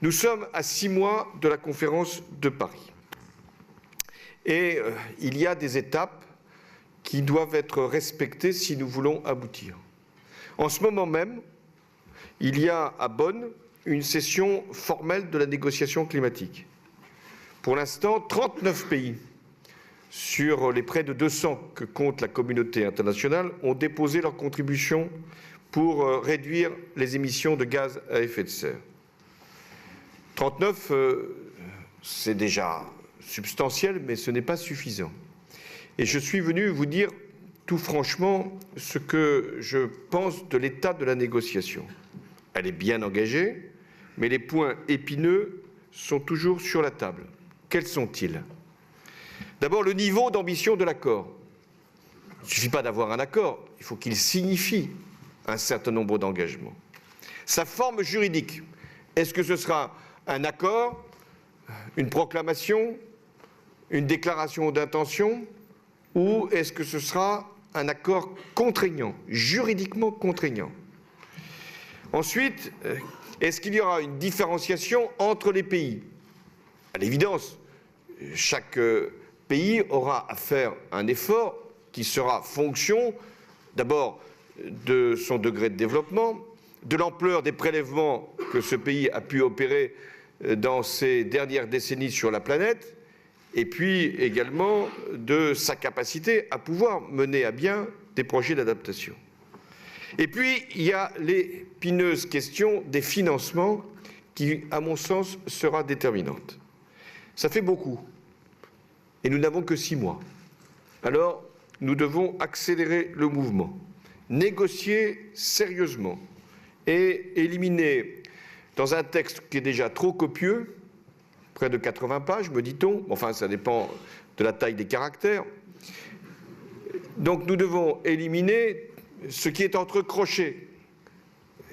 Nous sommes à 6 mois de la conférence de Paris. Et il y a des étapes qui doivent être respectées si nous voulons aboutir. En ce moment même, il y a à Bonn une session formelle de la négociation climatique. Pour l'instant, 39 pays sur les près de 200 que compte la communauté internationale ont déposé leur contribution pour réduire les émissions de gaz à effet de serre. 39, c'est déjà substantiel, mais ce n'est pas suffisant. Et je suis venu vous dire tout franchement ce que je pense de l'état de la négociation. Elle est bien engagée, mais les points épineux sont toujours sur la table. Quels sont-ils? D'abord, le niveau d'ambition de l'accord. Il ne suffit pas d'avoir un accord, il faut qu'il signifie un certain nombre d'engagements. Sa forme juridique, est-ce que ce sera un accord, une proclamation, une déclaration d'intention, ou est-ce que ce sera un accord contraignant, juridiquement contraignant? Ensuite, est-ce qu'il y aura une différenciation entre les pays? À l'évidence, chaque pays aura à faire un effort qui sera fonction, d'abord, de son degré de développement, de l'ampleur des prélèvements que ce pays a pu opérer dans ces dernières décennies sur la planète, et puis également de sa capacité à pouvoir mener à bien des projets d'adaptation. Et puis, il y a l'épineuse question des financements qui, à mon sens, sera déterminante. Ça fait beaucoup, et nous n'avons que 6 mois. Alors, nous devons accélérer le mouvement, négocier sérieusement et éliminer, dans un texte qui est déjà trop copieux, près de 80 pages, me dit-on, enfin ça dépend de la taille des caractères, donc nous devons éliminer ce qui est entre crochets,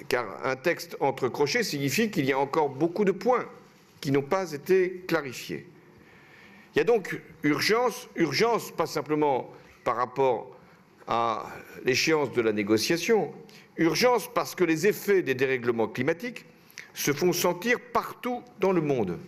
car un texte entre crochets signifie qu'il y a encore beaucoup de points qui n'ont pas été clarifiés. Il y a donc urgence pas simplement par rapport à l'échéance de la négociation, urgence parce que les effets des dérèglements climatiques se font sentir partout dans le monde.